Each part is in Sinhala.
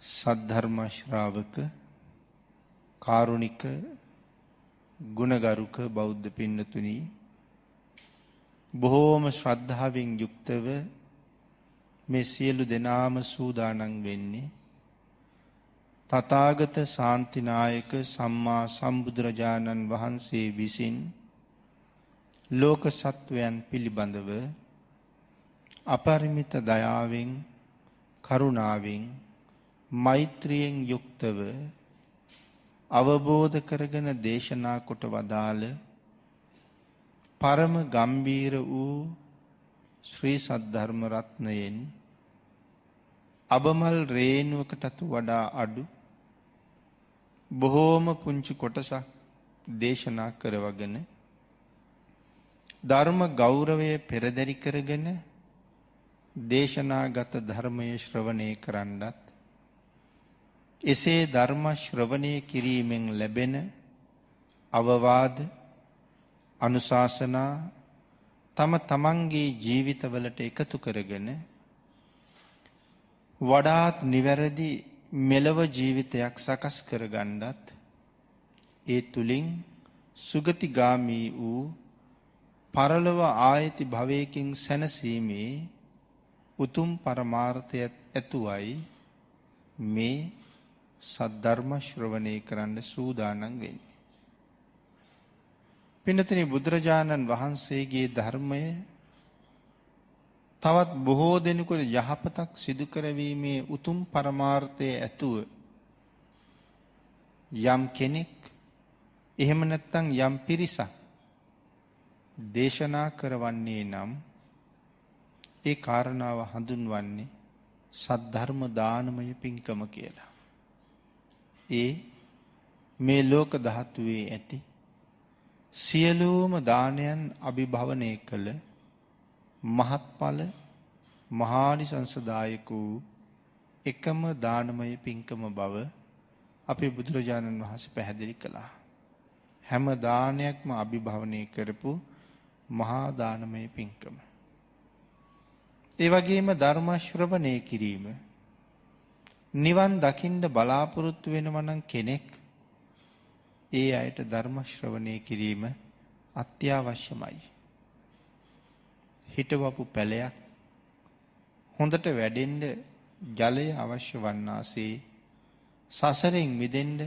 සද්ධර්ම ශ්‍රාවක කාරුණික ගුණගරුක බෞද්ධ පින්නතුනි, බොහෝම ශ්‍රද්ධාවෙන් යුක්තව මේ සියලු දෙනාම සූදානම් වෙන්නේ තථාගත ශාන්තිනායක සම්මා සම්බුදුරජාණන් වහන්සේ විසින් ලෝක සත්වයන් පිළිබඳව අපරිමිත දයාවෙන්, කරුණාවෙන්, මෛත්‍රියෙන් යුක්තව අවබෝධ කරගෙන දේශනා කොට වදාළ පරම ගම්බීර වූ ශ්‍රී සද්ධර්ම රත්නයෙන් අබමල් රේණුවකටත් වඩා අඩු බොහෝම පුංචි කොටසක් දේශනා කරවගෙන ධර්ම ගෞරවය පෙරදරි කරගෙන දේශනාගත ධර්මය ශ්‍රවණය කරන්නත්, එසේ ධර්ම ශ්‍රවණය කිරීමෙන් ලැබෙන අවවාද අනුශාසනා තම තමන්ගේ ජීවිතවලට එකතු කරගෙන වඩාත් නිවැරදි මෙලව ජීවිතයක් සකස් කරගන්නත්, ඒ තුලින් සුගතිගාමී වූ පරලොව ආයති භවයකින් සැනසීමේ උතුම් පරමාර්ථය ඇතුවයි මේ සද්ධර්ම ශ්‍රවණය කරන්න සූදානම් වෙන්නේ. පින්නතනි, බුදුරජාණන් වහන්සේගේ ධර්මය තවත් බොහෝ දෙනෙකුට යහපතක් සිදු කරවීමේ උතුම් පරමාර්ථය ඇතුව යම් කෙනෙක්, එහෙම නැත්නම් යම් පිරිසක් දේශනා කරවන්නේ නම් ඒ කාරණාව හඳුන්වන්නේ සද්ධර්ම දානමය පින්කම කියලා. ඒ මේ ලෝක ධාතුවේ ඇති සියලුම දානයන් අභිභවනය කළ මහත්ඵල මහානිසංසදායක වූ එකම දානමය පින්කම බව අපේ බුදුරජාණන් වහන්සේ පැහැදිලි කළා. හැම දානයක්ම අභිභවනය කරපු මහා දානමය පින්කම. ඒ වගේම ධර්ම ශ්‍රවණය කිරීම, නිවන් දකින්න බලාපොරොත්තු වෙනවා නම් කෙනෙක්, ඒ අයට ධර්ම ශ්‍රවණය කිරීම අත්‍යවශ්‍යමයි. හිටවපු පැලයක් හොඳට වැඩෙන්න ජලය අවශ්‍ය වන්නාසේ සසරෙන් මිදෙන්න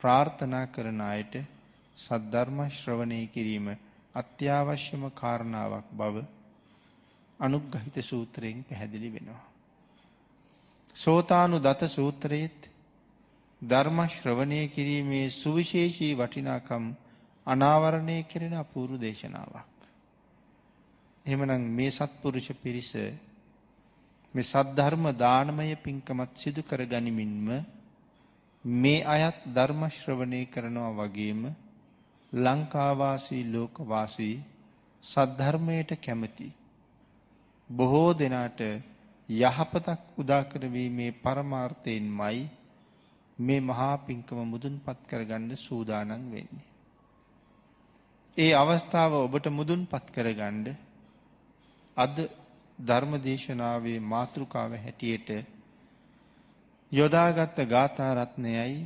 ප්‍රාර්ථනා කරන අයට සද්ධර්ම ශ්‍රවණය කිරීම අත්‍යවශ්‍යම කාරණාවක් බව අනුග්‍රහිත සූත්‍රයෙන් පැහැදිලි වෙනවා. සෝතානුදත සූත්‍රයේත් ධර්ම ශ්‍රවණය කිරීමේ සුවිශේෂී වටිනාකම් අනාවරණය කෙරෙන අපූර්ව දේශනාවක්. එහෙමනම් මේ සත්පුරුෂ පිරිස මේ සද්ධර්ම දානමය පින්කමත් සිදු කර ගනිමින්ම මේ අයත් ධර්ම ශ්‍රවණය කරනවා වගේම ලංකාවාසී ලෝකවාසී සද්ධර්මයට කැමති බොහෝ දෙනාට යහපතක් උදා කරවීමේ පරමාර්ථයෙන්මයි මේ මහා පින්කම මුදුන්පත් කරගන්න සූදානම් වෙන්නේ. ඒ අවස්ථාව ඔබට මුදුන්පත් කරගන්න අද ධර්ම දේශනාවේ මාතෘකාව හැටියට යොදාගත් ගාථා රත්නයයි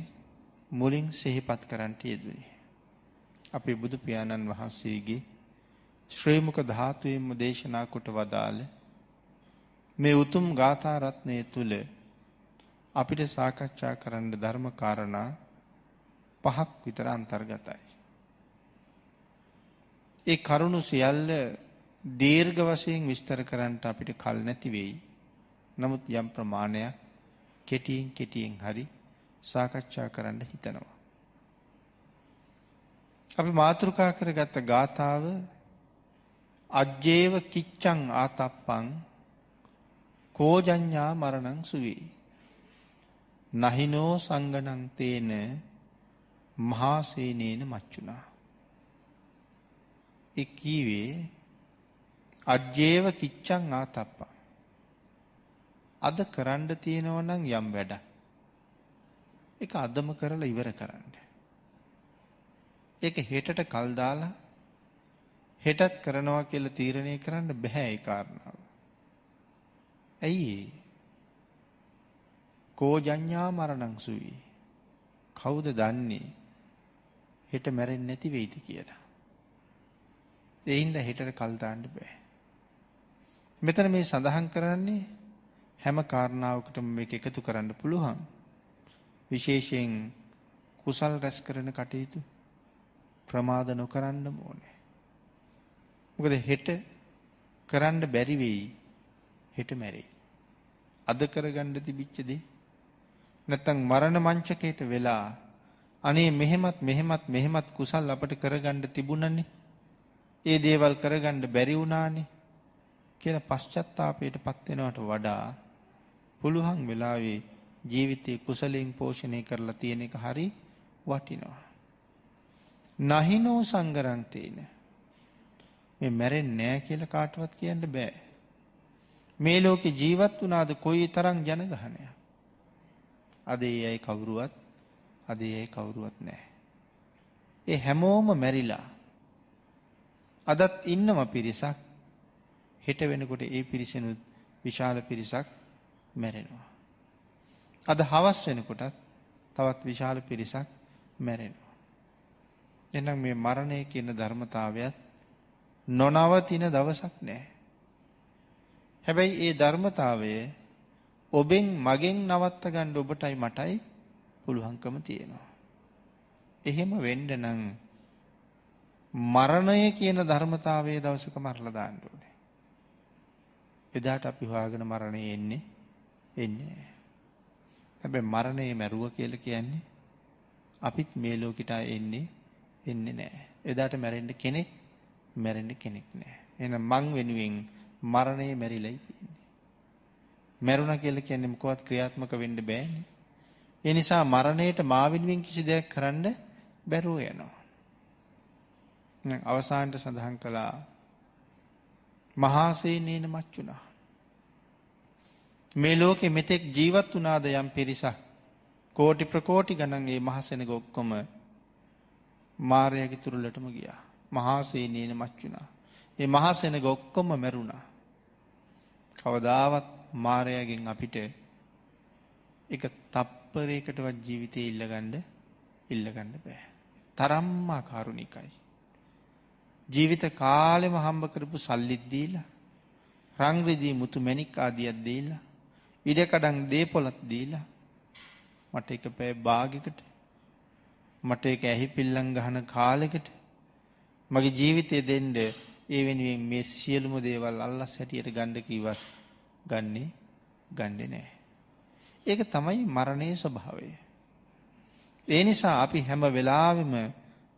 මුලින් සිහිපත් කරන්නට යෙදුනේ. අපේ බුදු පියාණන් වහන්සේගේ ශ්‍රී මුක ධාතුවෙන්ම දේශනා කොට වදාළ මේ උතුම් ගාථා රත්නය තුල අපිට සාකච්ඡා කරන්න ධර්ම කාරණා 5ක් විතර අන්තර්ගතයි. ඒ කරුණු සියල්ල දීර්ඝ වශයෙන් විස්තර කරන්නට අපිට කල් නැති වෙයි. නමුත් යම් ප්‍රමාණයක් කෙටියෙන් හරි සාකච්ඡා කරන්න හිතනවා. අපි මාතෘකා කරගත්ත ගාථාව අජ්ජේව කිච්ඡං ආතප්පං කෝජඤ්ඤා මරණං සුවේ නහිනෝ සංගණං තේන මහාසේනේන මච්චුනා. ඒ කීවේ අජ්ජේව කිච්ඡං ආතප්පං, අද කරන්න තියෙනව නම් යම් වැඩක් ඒක අදම කරලා ඉවර කරන්න. ඒක හෙටට කල් දාලා හෙටත් කරනවා කියලා තීරණය කරන්න බෑ ඒ කාරණාව. ඇයි? කෝජඤ්ඤා මරණං සුවි. කවුද දන්නේ හෙට මැරෙන්නේ නැති වෙයිද කියලා? ඒ හින්දා හෙටට කල් දාන්න බෑ. මෙතන මේ සඳහන් කරන්නේ හැම කාරණාවකටම මේක එකතු කරන්න පුළුවන්. විශේෂයෙන් කුසල් රැස් කරන කටයුතු ප්‍රමාද නොකරන්න ඕනේ. මොකද හෙට කරන්න බැරි වෙයි. හෙට මැරෙයි. අද කරගන්න තිබිච්ච දේ නැත්තම් මරණ මංචකයට වෙලා අනේ මෙහෙමත් කුසල් අපිට කරගන්න තිබුණනේ. ඒ දේවල් කරගන්න බැරි වුණානේ කියලා පශ්චාත්තාපයටපත් වෙනවට වඩා පුළුවන් වෙලාවේ ජීවිතේ කුසලයෙන් පෝෂණය කරලා තියෙන එක හරි වටිනවා. නහිනෝ සංගරන්තේන මේ මැරෙන්නේ නැහැ කියලා කාටවත් කියන්න බෑ. මේ ලෝකේ ජීවත් වුණාද කොයි තරම් ජනගහනයක්. අද ඒ අය කවුරුවත් නැහැ. ඒ හැමෝම මැරිලා. අදත් ඉන්නම පිරිසක් හෙට වෙනකොට ඒ පිරිසෙනුත් විශාල පිරිසක් මැරෙනවා. අද හවස් වෙනකොටත් තවත් විශාල පිරිසක් මැරෙනවා. එහෙනම් මේ මරණය කියන ධර්මතාවයත් නොනවතින දවසක් නැහැ. හැබැයි ඒ ධර්මතාවය ඔබෙන් මගෙන් නවත්ත ගන්න ඔබටයි මටයි පුළුවන්කම තියෙනවා. එහෙම වෙන්න නම් මරණය කියන ධර්මතාවයේ දවසක මරලා දාන්න ඕනේ. එදාට අපි හොයාගෙන මරණය එන්නේ. හැබැයි මරණය මැරුව කියලා කියන්නේ අපිත් මේ ලෝකෙට එන්නේ නැහැ. එදාට මැරෙන්න කෙනෙක් නැහැ. එහෙනම් මං වෙනුවෙන් මරණය මැරිලයි තියෙන්නේ. මැරුණා කියලා කියන්නේ මොකවත් ක්‍රියාත්මක වෙන්න බෑනේ. ඒ නිසා මරණයට මා වෙනුවෙන් කිසි දෙයක් කරන්න බැරුව යනවා. අවසානට සඳහන් කළා මහා සේනේන මච්චුණා. මේ ලෝකෙ මෙතෙක් ජීවත් වුණාද යම් පිරිසක් කෝටි ප්‍රකෝටි ගණන් ඒ මහසෙනග ඔක්කොම මාරයාගේ තුරුලටම ගියා. මහා සේනේන මච්චුණා. ඒ මහසෙනග ඔක්කොම මැරුණා. කවදාවත් මාරයාගෙන් අපිට එක තප්පරයකටවත් ජීවිතේ ඉල්ලගන්න බෑ. තරම්ම කරුණිකයි. ජීවිත කාලෙම හම්බ කරපු සල්ලිත් දීලා, රන් රිදී මුතු මැණික් ආදියක් දීලා, ඉඩකඩම් දේපොළක් දීලා මට එක පැය භාගයකට මට එක ඇහි පිල්ලම් ගහන කාලෙකට මගේ ජීවිතය දෙන්න ඒ වෙනුවෙන් මේ සියලුම දේවල් අල්ලස් හැටියට ගන්න කිව්වත් ගන්නෙ නෑ. ඒක තමයි මරණයේ ස්වභාවය. ඒ නිසා අපි හැම වෙලාවෙම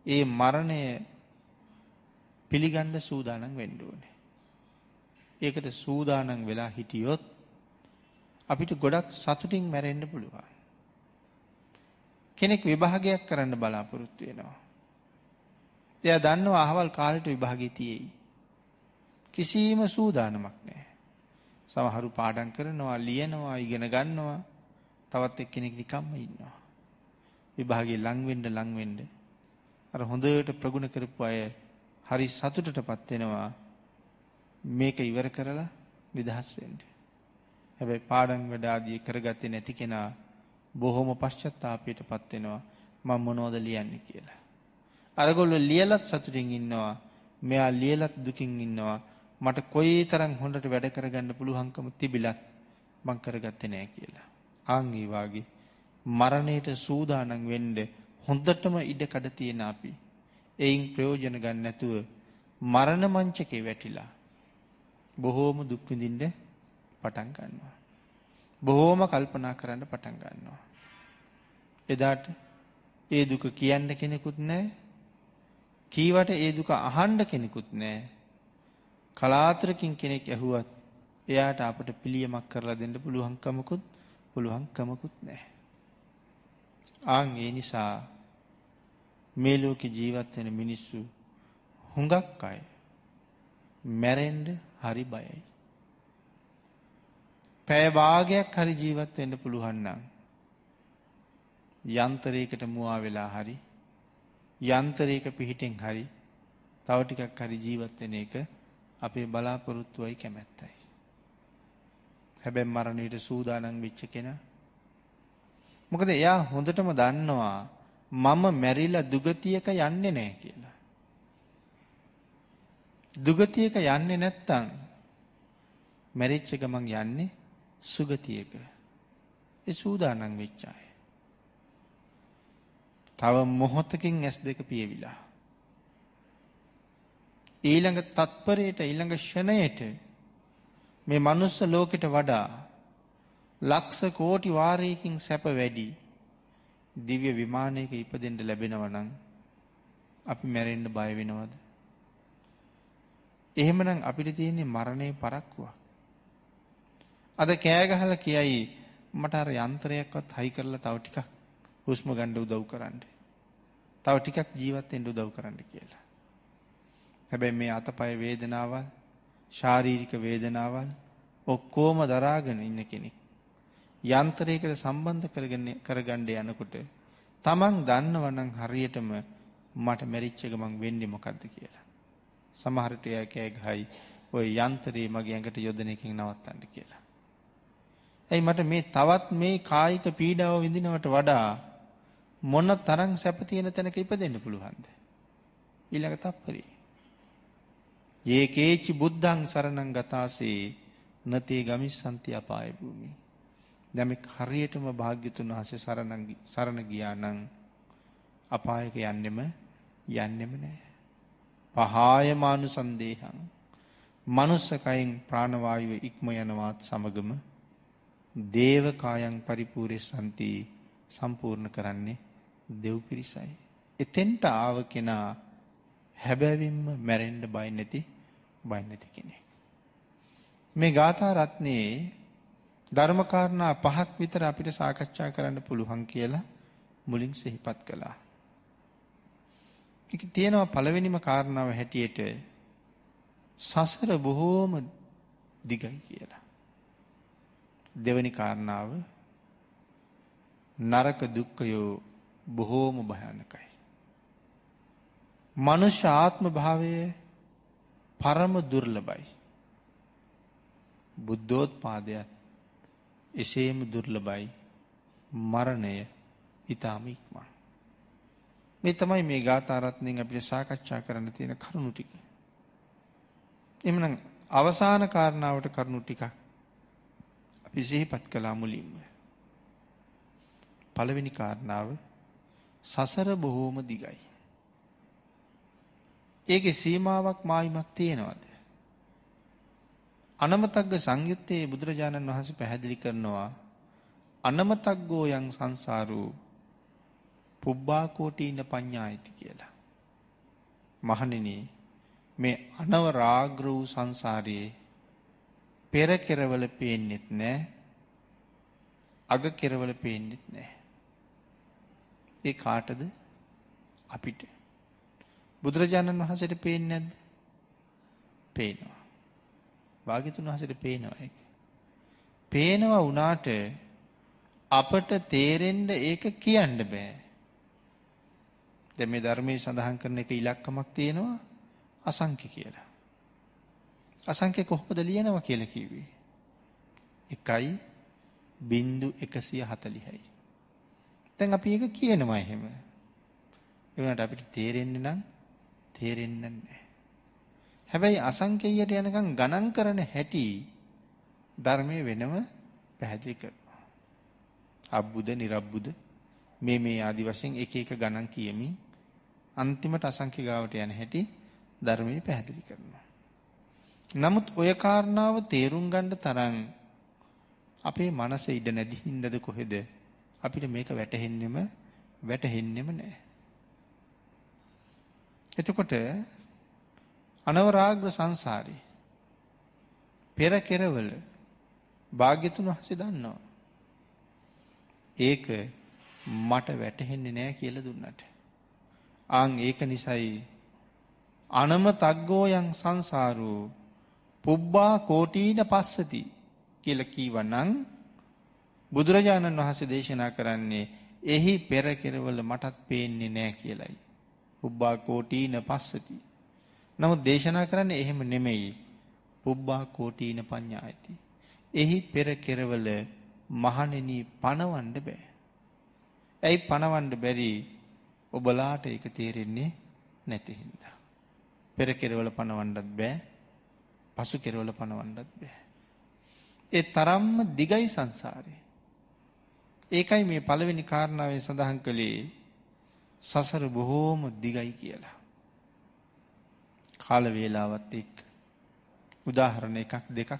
ඒ මරණය පිළිගන්න සූදානම් වෙන්න ඕනේ. ඒකට සූදානම් වෙලා හිටියොත් අපිට ගොඩක් සතුටින් මැරෙන්න පුළුවන්. කෙනෙක් විභාගයක් කරන්න බලාපොරොත්තු වෙනවා. එයා දන්නවා අහවල් කාලෙට විභාගෙ තියෙයි. කිසිම සූදානමක් නැහැ. සමහරු පාඩම් කරනවා, ලියනවා, ඉගෙන ගන්නවා. තවත් එක්කෙනෙක් නිකම්ම ඉන්නවා. විභාගෙ ලං වෙන්න අර හොඳට ප්‍රගුණ කරපු අය හරි සතුටටපත් වෙනවා මේක ඉවර කරලා නිදහස් වෙන්න. හැබැයි පාඩම් වැඩ ආදී කරගත්තේ නැති කෙනා බොහොම පශ්චාත්තාපයටපත් වෙනවා මම මොනවද ලියන්නේ කියලා. අරගොල්ලෝ ලියලත් සතුටින් ඉන්නවා, මෙයා ලියලත් දුකින් ඉන්නවා. මට කොයිතරම් හොඳට වැඩ කරගන්න පුළුවන්කම තිබිලත් මං කරගත්තේ නැහැ කියලා. ආන් ඒ වාගේ මරණයට සූදානම් වෙන්න හොඳටම ඉඩකඩ තියෙන අපි එයින් ප්‍රයෝජන ගන්න නැතුව මරණ මංචකේ වැටිලා බොහෝම දුක් විඳින්න පටන් ගන්නවා. බොහෝම කල්පනා කරන්න පටන් ගන්නවා. එදාට ඒ දුක කියන්න කෙනෙකුත් නැහැ. කීවට ඒ දුක අහන්න කෙනෙකුත් නැහැ. කලාතුරකින් කෙනෙක් ඇහුවත් එයාට අපට පිළියමක් කරලා දෙන්න පුළුවන්කමකුත් නැහැ. ආන් ඒ නිසා මේ ලෝකේ ජීවත් වෙන මිනිස්සු හුඟක් අය මැරෙන්න හරි බයයි. පැය භාගයක් හරි ජීවත් වෙන්න පුළුවන් නම් යන්ත්‍රයකට මුවා වෙලා හරි යන්ත්‍රයක පිහිටෙන් හරි තව ටිකක් හරි ජීවත් වෙන එක අපේ බලාපොරොත්තුවයි කැමැත්තයි. හැබැයි මරණයට සූදානම් වෙච්ච කෙනා මොකද එයා හොඳටම දන්නවා මම මැරිලා දුගතියක යන්නේ නැහැ කියලා. දුගතියක යන්නේ නැත්තම් මැරිච්ච ගමන් යන්නේ සුගතියක. ඒ සූදානම් වෙච්ච අය. තව මොහොතකින් S2 පියවිලා. ඊළඟ තත්පරයට ඊළඟ ෂණයට මේ මනුස්ස ලෝකෙට වඩා ලක්ෂ කෝටි වාරයකින් සැප වැඩි දිව්‍ය විමානයක ඉපදෙන්න ලැබෙනවා නම් අපි මැරෙන්න බය වෙනවද? එහෙමනම් අපිට තියෙන්නේ මරණය පරක්කුවක්. අද කෑ ගහලා කියයි මට අර යන්ත්‍රයක්වත් හයි කරලා තව ටිකක් හුස්ම ගන්න උදව් කරන්න. තව ටිකක් ජීවත් වෙන්න උදව් කරන්න කියලා. හැබැයි මේ අතපය වේදනාවල්, ශාරීරික වේදනාවල් ඔක්කොම දරාගෙන ඉන්න කෙනෙක් යන්ත්‍රයකට සම්බන්ධ කරගන්න යනකොට තමන් දන්නවනම් හරියටම මට මැරිච්ච ගමන් වෙන්නේ මොකද්ද කියලා. සමහරට එයා කෑ ගහයි ඔය යන්ත්‍රේ මගේ ඇඟට යොදන එකකින් නවත්තන්න කියලා. එයි මට මේ තවත් මේ කායික පීඩාව විඳිනවට වඩා මොන තරම් සැප තියෙන තැනක ඉපදෙන්න පුළුවන්ද? ඊළඟ තප්පරේ. යේකේචි බුද්ධං සරණං ගතාසේ නතේ ගමිස්සන්ති අපාය භූමි. දැන් මේ හරියටම භාග්‍යතුන් වහන්සේ සරණ ගියා නම් අපායක යන්නෙම නෑ. පහාය මානුසන්දේහං මනුස්සකයෙන් ප්‍රාණවායුව ඉක්ම යනවත් සමගම දේව කායං පරිපූර්ණසන්ති සම්පූර්ණ කරන්නේ දෙව් පිරිසයි. එතෙන්ට ආව කෙනා හැබැවින්ම මැරෙන්න බය නැති කෙනෙක්. මේ ගාථා රත්නයේ ධර්මකාරණා 5ක් විතර අපිට සාකච්ඡා කරන්න පුළුවන් කියලා මුලින් සිහිපත් කළා. ඒක තියෙනවා පළවෙනිම කාරණාව හැටියට සසර බොහෝම දිගයි කියලා. දෙවෙනි කාරණාව නරක දුක්ඛයෝ බොහෝම භයානකයි. මනුෂ්‍ය ආත්ම භාවය පරම දුර්ලභයි. බුද්ධෝත්පාදයත් එසේම දුර්ලභයි. මරණය ඊටම ඉක්මන්. මේ තමයි මේ ගාථා රත්නයෙන් අපිට සාකච්ඡා කරන්න තියෙන කරුණු ටික. එhmenan අවසාන කාරණාවට කරුණු ටිකක් අපි සිහිපත් කළා මුලින්ම. පළවෙනි කාරණාව සසර බොහෝම දිගයි. ඒකේ සීමාවක් මායිමක් තියෙනවද? අනමතග්ග සංයුත්තේ බුදුරජාණන් වහන්සේ පැහැදිලි කරනවා අනමතග්ගෝ යං සංසාරෝ පුබ්බා කෝටින පඤ්ඤායිති කියලා. මහණෙනි මේ අනවරාග්‍ර වූ සංසාරයේ පෙර කෙරවල පේන්නෙත් නැහැ, අග කෙරවල පේන්නෙත් නැහැ. ඒ කාටද? අපිට. බුදුරජාණන් වහන්සේට පේන්නේ නැද්ද? පේනවා. භාග්‍යතුන් වහන්සේට පේනවා ඒක. පේනවා වුණාට අපට තේරෙන්න ඒක කියන්න බෑ. දැන් මේ ධර්මයේ සඳහන් කරන එක ඉලක්කමක් තියෙනවා අසංඛ්‍ය කියලා. අසංඛ්‍ය කොහොමද ලියනවා කියලා කිව්වේ? 1.140යි. දැන් අපි ඒක කියනවා එහෙම. ඒ වුණාට අපිට තේරෙන්නේ නැහැ. හැබැයි අසංඛ්‍යයට යනකම් ගණන් කරන හැටි ධර්මයේ වෙනම පැහැදිලි කරනවා. අබ්බුද නිරබ්බුද මේ ආදි වශයෙන් එක එක ගණන් කියමින් අන්තිමට අසංඛ්‍ය ගාවට යන හැටි ධර්මයේ පැහැදිලි කරනවා. නමුත් ඔය කාරණාව තේරුම් ගන්න තරම් අපේ මනසේ ඉඩ නැති හින්දාද කොහෙද අපිට මේක වැටහෙන්නෙම නැහැ. එතකොට අනවරාග්‍ර සංසාරේ පෙර කෙරවල භාග්‍යතුන් වහන්සේ දන්නවා. ඒක මට වැටහෙන්නේ නැහැ කියලා දුන්නට. ඒක නිසායි අනමතග්ගෝ යං සංසාරෝ පුබ්බා කෝටීන පස්සති කියලා කීවනම් බුදුරජාණන් වහන්සේ දේශනා කරන්නේ එහි පෙර කෙරවල මටත් පේන්නේ නැහැ කියලයි. පුබ්බා කෝටීන පස්සති. නමුත් දේශනා කරන්නේ එහෙම නෙමෙයි. පුබ්බා කෝටීන පඤ්ඤායති. එහි පෙර කෙරවල මහණෙනි පණවන්න බෑ. ඇයි පණවන්න බැරි? ඔබලාට ඒක තේරෙන්නේ නැති හින්දා. පෙර කෙරවල පණවන්නත් බෑ. පසු කෙරවල පණවන්නත් බෑ. ඒ තරම්ම දිගයි සංසාරේ. ඒකයි මේ පළවෙනි කාරණාවේ සඳහන් කළේ සසර බොහෝම දිගයි කියලා. කාල වේලාවත් එක්ක උදාහරණ එකක් දෙකක්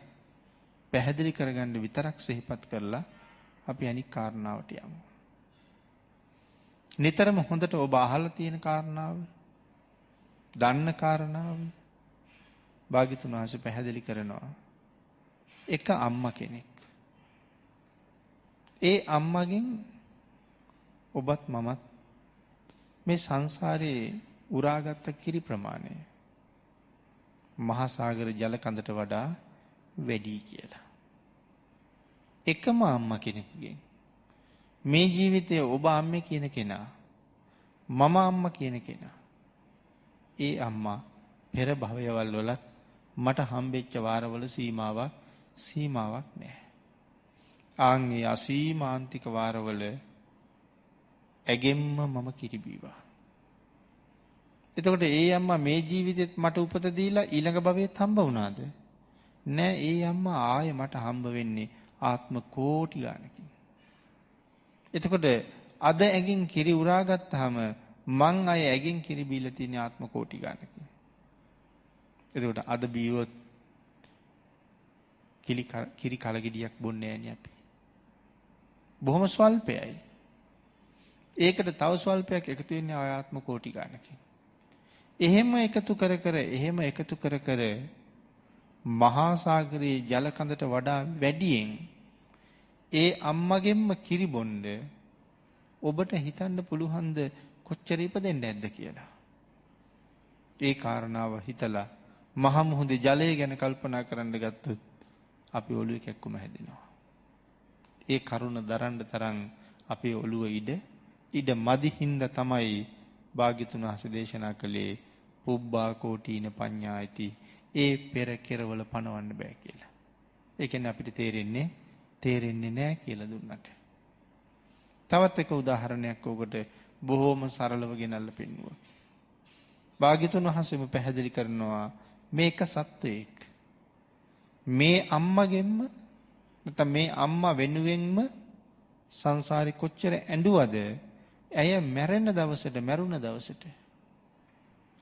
පැහැදිලි කරගන්න විතරක් සිහිපත් කරලා අපි අනික් කාරණාවට යමු. නිතරම හොඳට ඔබ අහලා තියෙන කාරණාව, දන්න කාරණාව භාග්‍යතුන් වහන්සේ පැහැදිලි කරනවා. එක අම්මා කෙනෙක්. ඒ අම්මගෙන් ඔබත් මමත් මේ සංසාරේ උරාගත්ත කිරි ප්‍රමාණය මහා සාගර ජල කඳට වඩා වැඩි කියලා. එකම අම්මා කෙනෙකුගෙන් මේ ජීවිතයේ ඔබ අම්මේ කියන කෙනා, මම අම්මා කියන කෙනා, ඒ අම්මා පෙර භවයවල් වලත් මට හම්බෙච්ච වාරවල සීමාවක් නැහැ. ආන්ගේ අසීමාන්තික වාරවල ඇගෙම්ම මම කිරිබීවා. එතකොට ඒ අම්මා මේ ජීවිතෙත් මට උපත දීලා ඊළඟ භවයේත් හම්බ වුණාද? නෑ. ඒ අම්මා ආයේ මට හම්බ වෙන්නේ ආත්ම කෝටි ගානකින්. එතකොට අද ඇගෙන් කිරි උරා ගත්තාම මං අය ඇගෙන් කිරි බීලා තියෙන ආත්ම කෝටි ගානකින්. එතකොට අද බීවොත් කිරි කලගෙඩියක් බොන්නේ නෑනේ අපි. බොහොම ස්වල්පයයි. ඒකට තව ස්වල්පයක් එකතු වෙන්නේ ආත්ම කෝටි ගානකින්. එහෙම එකතු කර කර මහා සාගරයේ ජල කඳට වඩා වැඩියෙන් ඒ අම්මගෙන්ම කිරි බොන්න ඔබට හිතන්න පුළුවන්ද කොච්චර ඉපදෙන්න ඇද්ද කියලා. ඒ කාරණාව හිතලා මහ මුහුදේ ජලය ගැන කල්පනා කරන්න ගත්තොත් අපි ඔළුවේ කැක්කුම හැදෙනවා. ඒ කරුණ දරන්න තරම් අපේ ඔළුව ඉඩ මදි හින්දා තමයි භාග්‍යතුන් වහන්සේ දේශනා කළේ පුබ්බා කෝටීන පඤ්ඤායති. ඒ පෙර කෙරවල පණවන්න බෑ කියලා. ඒ කියන්නේ අපිට තේරෙන්නේ නෑ කියලා දුන්නට. තවත් එක උදාහරණයක් ඔකට බොහොම සරලව ගෙනල්ලා පෙන්නුවා. භාග්‍යතුන් වහන්සේම පැහැදිලි කරනවා මේක සත්වයක්. මේ අම්මගෙන්ම නැත්නම් මේ අම්මා වෙනුවෙන්ම සංසාරේ කොච්චර ඇඬුවද ඇය මැරුණ දවසට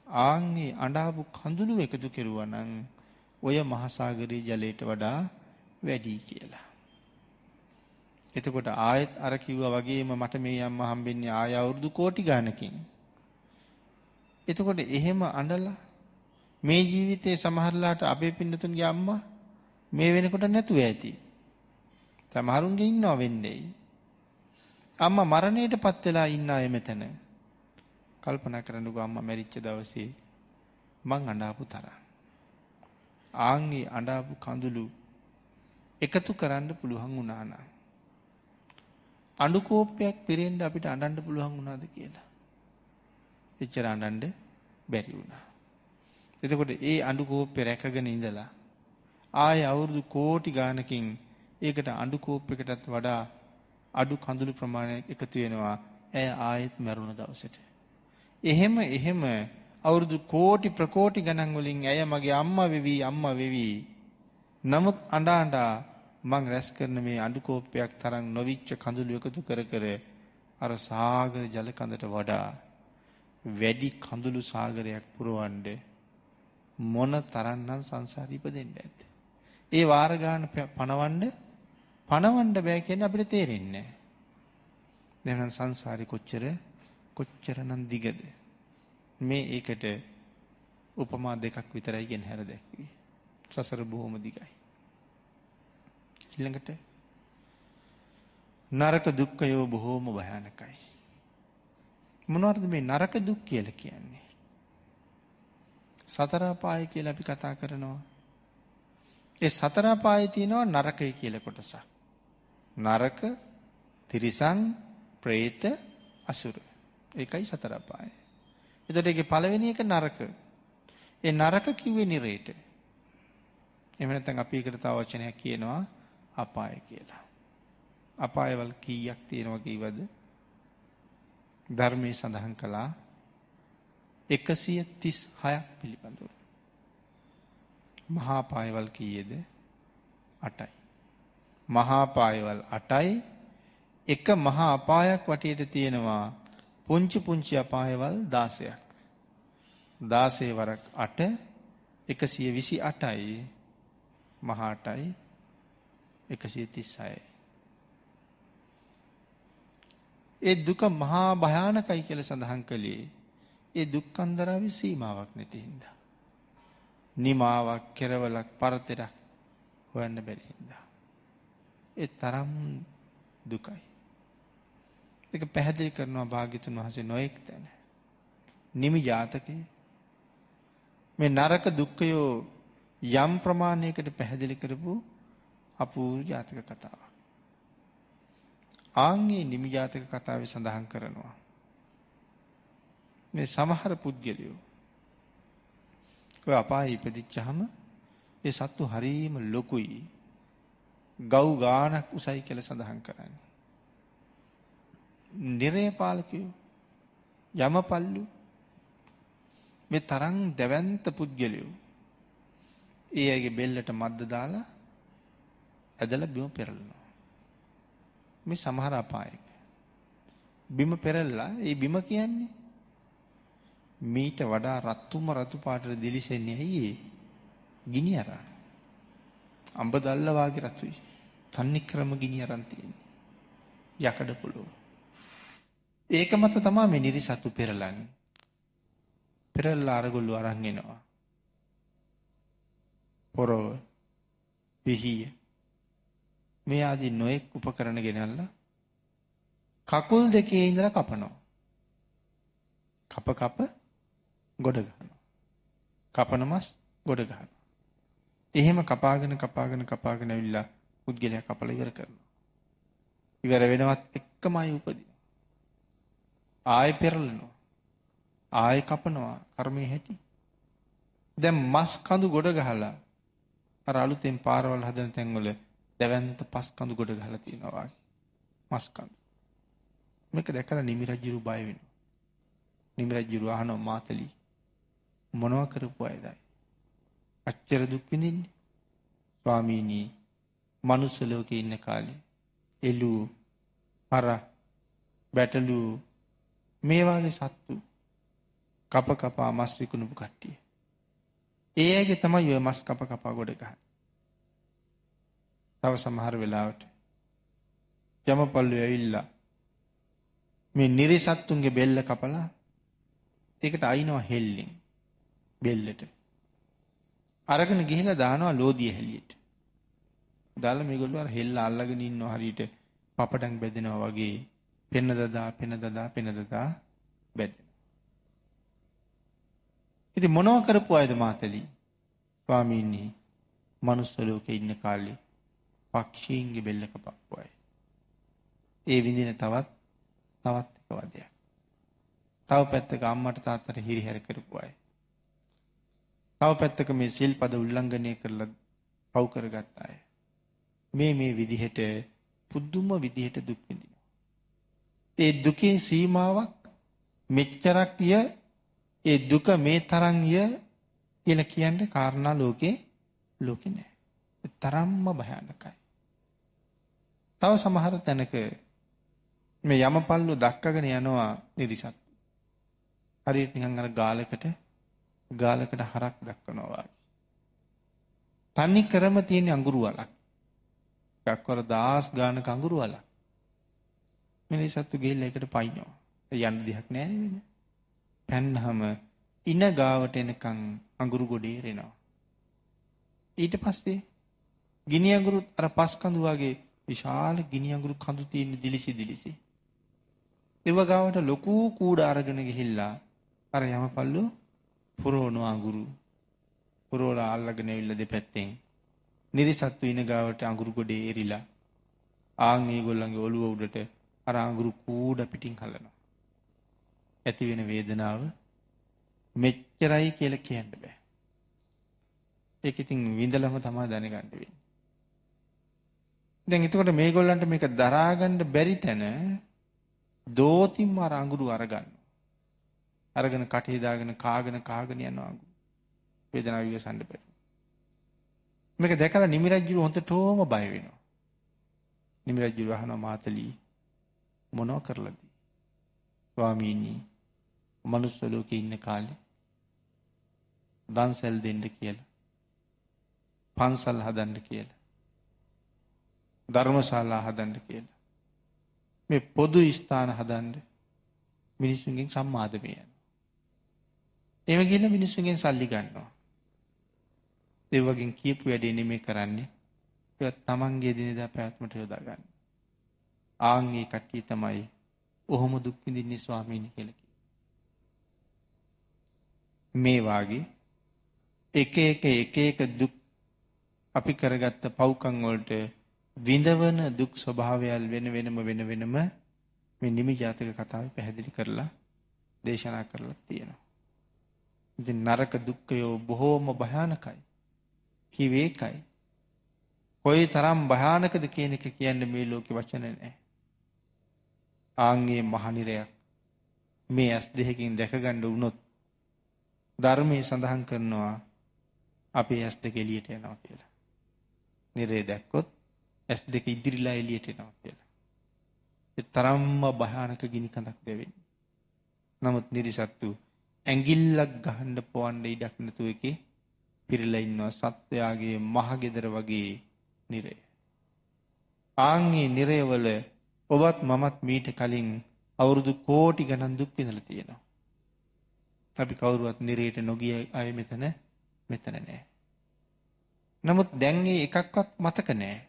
ආන්ගේ අඬාපු කඳුළු එකතු කෙරුවා නම් ඔය මහසાગරයේ ජලයට වඩා වැඩි කියලා. එතකොට ආයෙත් අර කිව්වා වගේම මට මේ අම්මා හම්බෙන්නේ ආය අවුරුදු කෝටි ගානකින්. එතකොට එහෙම අඬලා මේ ජීවිතේ සමහරලාට අපේ පින්නතුන්ගේ අම්මා මේ වෙනකොට නැතුව ඇති. සමහරුන්ගේ ඉන්නව වෙන්නේ. අම්මා මරණයටපත් වෙලා ඉන්න අය මෙතන. කල්පනා කරන්නකෝ අම්මා මැරිච්ච දවසේ මං අඬාපු තරම්. ආන්ගේ අඬාපු කඳුළු එකතු කරන්න පුළුවන් වුණා නම් අඬු කෝප්පයක් පිරෙන්න අපිට අඬන්න පුළුවන් වුණාද කියලා. එච්චර අඬන්න බැරි වුණා. එතකොට ඒ අඬු කෝප්පේ රැකගෙන ඉඳලා ආය අවුරුදු කෝටි ගානකින් ඒකට අඬු කෝප්පයකටත් වඩා අඩු කඳුළු ප්‍රමාණයක් එකතු වෙනවා ඇය ආයෙත් මැරුණ දවසට. එහෙම අවුරුදු කෝටි ප්‍රකෝටි ගණන් වලින් ඇය මගේ අම්මා වෙවි. නමුත් අඬා මං රැස් කරන මේ අඬු කෝප්පයක් තරම් නොවිච්ච කඳුළු එකතු කර අර සාගර ජල කඳට වඩා වැඩි කඳුළු සාගරයක් පුරවන්න මොන තරම්නම් සංසාරේ ඉපදෙන්න ඇද්ද? ඒ වාර ගන්න පණවන්න බෑ කියන්නේ අපිට තේරෙන්නේ නැහැ. දැන් සංසාරේ කොච්චරනම් දිගද? මේ ඒකට උපමා දෙකක් විතරයි ගෙන හැර දැක්වේ. සසර බොහොම දිගයි. ඊළඟට නරක දුක්ඛයෝ බොහොම භයානකයි. මොනවද මේ නරක දුක් කියලා කියන්නේ? සතර අපාය කියලා අපි කතා කරනවා. ඒ සතර අපායේ තියෙනවා නරකය කියලා කොටසක්. නරක, තිරිසන්, പ്രേත, අසුර. ඒකයි සතර අපාය. එතකොට ඒකේ පළවෙනි එක නරක. ඒ නරක කිව්වේ නිරේට. එහෙම නැත්නම් අපි එකට තව වචනයක් කියනවා අපාය කියලා. අපායවල කීයක් තියෙනවා කීවද? ධර්මයේ සඳහන් කළා 136ක් පිළිබඳව. මහා පායවල් කීයේද? 8යි. මහා පායවල් 8යි. එක මහා අපායක් වටේට තියෙනවා පුංචි පුංචි අපායවල් 16ක්. 16 වරක් 8 128යි. මහා 8යි 136යි. ඒ දුක මහා භයානකයි කියලා සඳහන් කළේ ඒ දුක්ඛන්දරාවේ සීමාවක් නැති හින්දා. නිමාවක්, කෙරවලක්, පරතරයක් හොයන්න බැරි හින්දා. ඒ තරම් දුකයි. ඒක පැහැදිලි කරනවා භාග්‍යතුන් වහන්සේ නොඑක් තැන. නිමි ජාතකයේ මේ නරක දුක්ඛයෝ යම් ප්‍රමාණයකට පැහැදිලි කරපු අපූර්ව ජාතක කතාවක්. ආන්ගේ නිමි ජාතක කතාවේ සඳහන් කරනවා මේ සමහර පුද්ගලයෝ ඔය අපායේ ඉපදිච්චාම ඒ සත්තු හරීම ලොකුයි. ගව් ගානක් උසයි කියලා සඳහන් කරන්නේ. නිරේ පාලකයෝ යමපල්ලු මේ තරම් දැවැන්ත පුද්ගලයෝ ඒ අයගේ බෙල්ලට මද්ද දාලා ඇදලා බිම පෙරලනවා. මේ සමහර අපායක බිම පෙරලලා ඒ බිම කියන්නේ මීට වඩා රතුම රතු පාටට දිලිසෙන්නේ ඇයි? ගිනි අරන්. අඹ දැල්ල වාගේ රතුයි. තන්නේ ක්‍රම ගිනි අරන් තියෙන්නේ. යකඩ පොළොව. ඒක මත තමයි මේ නිරිසතු පෙරලන්නේ. පෙරලලා අරගොල්ලෝ අරන් එනවා. පොරව, පිහිය මේ ආදී නොයෙක් උපකරණ ගෙනල්ලා කකුල් දෙකේ ඉඳලා කපනවා. කප ගොඩ ගන්නවා. කපන මස් ගොඩ ගන්නවා. එහෙම කපාගෙන ඇවිල්ලා පුද්ගලයා කපලා ඉවර කරනවා. ඉවර වෙනවත් එක්කමයි උපදිනවා. ආයෙ පෙරලනවා. ආයෙ කපනවා. කර්මයේ හැටි. දැන් මස් කඳු ගොඩ ගහලා අර අලුතෙන් පාරවල් හදන තැන්වල දැවැන්ත පස් කඳු ගොඩ ගහලා තියෙනවා වගේ. මස් කඳු. මේක දැකලා නිමි රජුරු බය වෙනවා. නිමි රජුරු අහනවා මාතලි මොනවා කරපු අයදයි? අච්චර දුක් විඳින්නේ? ස්වාමීනි, මනුස්ස ලෝකේ ඉන්න කාලේ එළු, හරක්, බැටළු මේ වගේ සත්තු කපා මස් විකුණපු කට්ටිය. ඒ අයගේ තමයි ඔය මස් කපා ගොඩ ගහන්නේ. තව සමහර වෙලාවට යමපල්ලු ඇවිල්ලා මේ නිරිසත්තුන්ගේ බෙල්ල කපලා ඒකට අයින්නවා හෙල්ලෙන් බෙල්ලට. අරගෙන ගිහිලා දානවා ලෝදිය හැලියට. දාලා මේගොල්ලෝ අර හෙල්ල අල්ලගෙන ඉන්නවා හරියට පපඩම් බෙදෙනවා වගේ පෙන දදා බෙදෙනවා. ඉතින් මොනව කරපු අයද මාතලි? ස්වාමීනි, මනුස්ස ලෝකේ ඉන්න කාලේ පක්ෂීන්ගේ බෙල්ල කපපු අය. ඒ විඳින තවත් එක වදයක්. තව පැත්තක අම්මට තාත්තට හිරිහැර කරපු අය. තව පැත්තක මේ සිල්පද උල්ලංඝනය කරලා පව් කරගත් අය. මේ විදිහට පුදුම විදිහට දුක් විඳිනවා. ඒ දුකේ සීමාවක් මෙච්චරක් ඒ දුක මේ තරම් කියලා කියන්නේ කාරණා ලෝකේ නෑ. ඒ තරම්ම භයානකයි. තව සමහර තැනක මේ යමපල්ලු දක්කගෙන යනවා නිරිසත්. හරියට නිකන් අර ගාලකට හරක් දක්වනවා වගේ. තනි කරම තියෙන අඟුරු වලක්. ඩක්වර 1000 ගානක අඟුරු වලක්. මිනිස්සුත් ගිහිල්ලා ඒකට පයින්නවා. යන්න දෙයක් නෑ නේ. පැන්නහම ඉන ගාවට එනකන් අඟුරු ගොඩේ රෙනවා. ඊට පස්සේ ගිනි අඟුරු අර පස් කඳු වගේ විශාල ගිනි අඟුරු කඳු තියෙන දිලිසි. ඒව ගාවට ලොකු කූඩ අරගෙන ගිහිල්ලා අර යමපල්ලු පුරවන අඟුරු පුරවලා අල්ලගෙන ඇවිල්ලා දෙපැත්තෙන් නිරිසත්තු ඉන ගාවට අඟුරු ගොඩේ එරිලා ආන් ඒගොල්ලන්ගේ ඔළුව උඩට අර අඟුරු කූඩ පිටින් හලනවා. ඇති වෙන වේදනාව මෙච්චරයි කියලා කියන්න බෑ. ඒක ඉතින් විඳලම තමයි දැනගන්න වෙන්නේ. දැන් එතකොට මේගොල්ලන්ට මේක දරා ගන්න බැරි තැන දෝතිම්ම අර අඟුරු අරගන්න. අරගෙන කටේ දාගෙන කාගෙන යනවා අඟුරු. වේදනාව විගසන්න බැරි. මේක දැකලා නිමි රජුරු හොඳටම බය වෙනවා. නිමි රජුරු අහනවා මාතලී මොනව කරලාද? ස්වාමීනි මනුස්ස ලෝකේ ඉන්න කාලේ දන්සල් දෙන්න කියලා. පන්සල් හදන්න කියලා. ධර්මශාලා හදන්න කියලා. මේ පොදු ස්ථාන හදන්න මිනිස්සුන්ගෙන් සම්මාදමය යනවා. එහෙම ගිහලා මිනිස්සුන්ගෙන් සල්ලි ගන්නවා. ඒ වගේ කියපු වැඩේ නෙමෙයි කරන්නේ. ඒක තමන්ගේ දිනදා පැවැත්මට යොදා ගන්න. ආන්ගේ කට්ටිය තමයි ඔහොම දුක් විඳින්නේ ස්වාමීනි කියලා කිව්වා. මේ වාගේ එක දුක් අපි කරගත්ත පව්කම් වලට විඳවන දුක් ස්වභාවයල් වෙනම මේ නිමි ජාතක කතාවේ පැහැදිලි කරලා දේශනා කරලා තියෙනවා. ඉතින් නරක දුක්ඛයෝ බොහෝම භයානකයි. කිව්වේ ඒකයි. කොයි තරම් භයානකද කියන එක කියන්නේ මේ ලෝකේ වචන නැහැ. ආන්ගේ මහනිරයක් මේ ඇස් දෙකකින් දැක ගන්න වුණොත් ධර්මයේ සඳහන් කරනවා අපේ ඇස් දෙක එළියට යනවා කියලා. නිරේ දැක්කොත් ඇස් දෙක ඉදිරිලා එළියට එනවා කියලා. ඒ තරම්ම භයානක ගිනි කඳක් දෙවෙන්නේ. නමුත් නිරිසත්තු ඇඟිල්ලක් ගහන්න පොවන්න ඉඩක් නැතුව එකේ පිරලා ඉන්නවා සත්වයාගේ මහගෙදර වගේ නිරය. ආන්ගේ නිරයවල ඔබත් මමත් මීට කලින් අවුරුදු කෝටි ගණන් දුක් විඳලා තියෙනවා. අපි කවුරුවත් නිරයට නොගිය අය මෙතන නැහැ. නමුත් දැන් මේ එකක්වත් මතක නැහැ.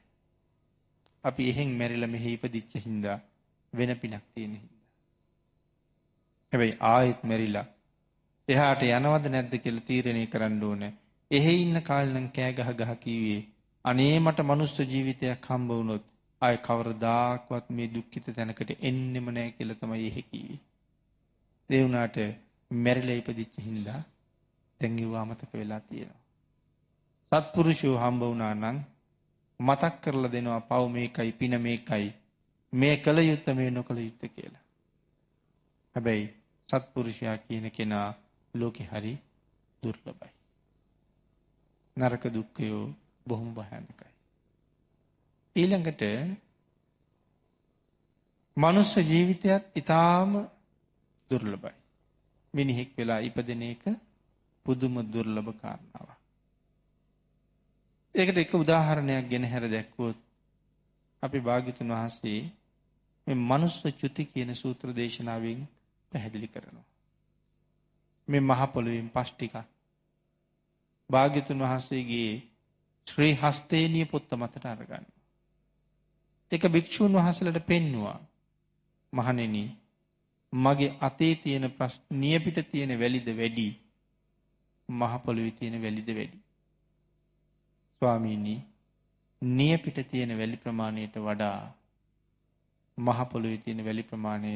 අපි එහෙන් මැරිලා මෙහි ඉපදිච්ච හින්දා වෙන පිනක් තියෙන හින්දා. හැබැයි ආයෙත් මැරිලා එහාට යනවද නැද්ද කියලා තීරණය කරන්න ඕනේ. එහෙ ඉන්න කාලේ නම් කෑ ගහ කීවේ අනේ මට මනුස්ස ජීවිතයක් හම්බ වුණොත් ආය කවරදාක්වත් මේ දුක්ඛිත තැනකට එන්නෙම නැහැ කියලා තමයි එහෙ කිව්වේ. ඒ වුණාට මැරිලා ඉපදිච්ච හින්දා දැන් ඒව අමතක වෙලා තියෙනවා. සත්පුරුෂයෝ හම්බ වුණා නම් මතක් කරලා දෙනවා පව් මේකයි පින මේකයි මේ කල යුත්තේ මේ නොකල යුත්තේ කියලා. හැබැයි සත්පුරුෂයා කියන කෙනා ලෝකේ හරි දුර්ලභයි. නරක දුක්ඛයෝ බොහොම භයානකයි. ඊළඟට මනුෂ්‍ය ජීවිතයත් ඊටාම දුර්ලභයි. මිනිහෙක් වෙලා ඉපදෙන එක පුදුම දුර්ලභ කාරණාවක්. ඒකට එක උදාහරණයක් ගෙන හැර දැක්වුවොත් අපි භාග්‍යතුන් වහන්සේ මේ මනුස්ස චුති කියන සූත්‍ර දේශනාවෙන් පැහැදිලි කරනවා. මේ මහ පොළොවෙන් පස් ටිකක් භාග්‍යතුන් වහන්සේගේ ශ්‍රී හස්තේනිය පොත්ත මතට අරගන්න. ඒක භික්ෂුන් වහන්සේලාට පෙන්නවා. මහණෙනි මගේ අතේ තියෙන නියපිට තියෙන වැලිද වැඩි මහ පොළොවේ තියෙන වැලිද වැඩි? ස්වාමීනි නියපිට තියෙන වැලි ප්‍රමාණයට වඩා මහ පොළොවේ තියෙන වැලි ප්‍රමාණය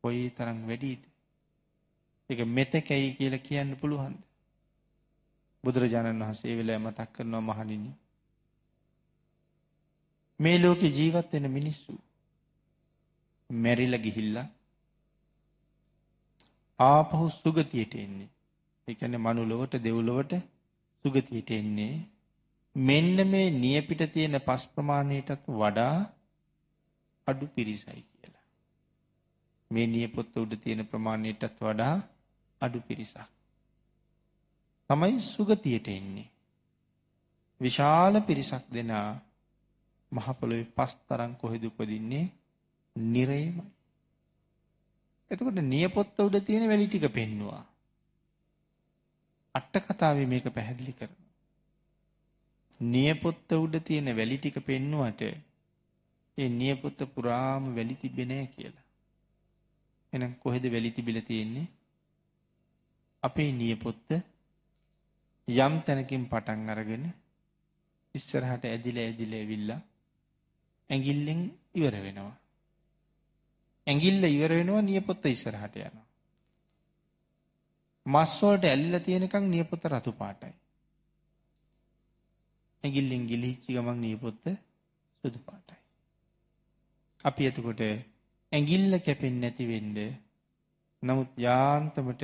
කොයි තරම් වැඩිද? ඒක මෙතකයි කියලා කියන්න පුළුවන්ද? බුදුරජාණන් වහන්සේ ඒ වෙලාවේ මතක් කරනවා මහණෙනි මේ ලෝකේ ජීවත් වෙන මිනිස්සු මැරිලා ගිහිල්ලා ආපහු සුගතියට එන්නේ. ඒ කියන්නේ මනුලොවට දෙව්ලොවට සුගතියට එන්නේ මෙන්න මේ නියපිට තියෙන පස් ප්‍රමාණයටත් වඩා අඩු පිරිසයි කියලා. මේ නියපොත්ත උඩ තියෙන ප්‍රමාණයටත් වඩා අඩු පිරිසක් තමයි සුගතියට එන්නේ. විශාල පිරිසක් දෙනා මහ පොළොවේ පස් තරම් කොහෙද උපදින්නේ? නිරේමයි. එතකොට නියපොත්ත උඩ තියෙන වැලි ටික පෙන්නවා. අට කතාවේ මේක පැහැදිලි කරනවා. නියපොත්ත උඩ තියෙන වැලි ටික පෙන්නුවට ඒ නියපොත්ත පුරාම වැලි තිබෙන්නේ නැහැ කියලා. එහෙනම් කොහෙද වැලි තිබිලා තියෙන්නේ? අපේ නියපොත්ත යම් තැනකින් පටන් අරගෙන ඉස්සරහට ඇදිලා ඇවිල්ලා ඇඟිල්ලෙන් ඉවර වෙනවා. ඇඟිල්ල ඉවර වෙනවා නියපොත්ත ඉස්සරහට යනවා. මස් වලට ඇලිලා තියෙනකන් නියපොත්ත රතු පාටයි. ඇඟිල්ලෙන් ගිලිහිච්ච ගමන් නියපොත්ත සුදු පාටයි. අපි එතකොට ඇඟිල්ල කැපෙන්නේ නැති වෙන්න නමුත් යාන්තමට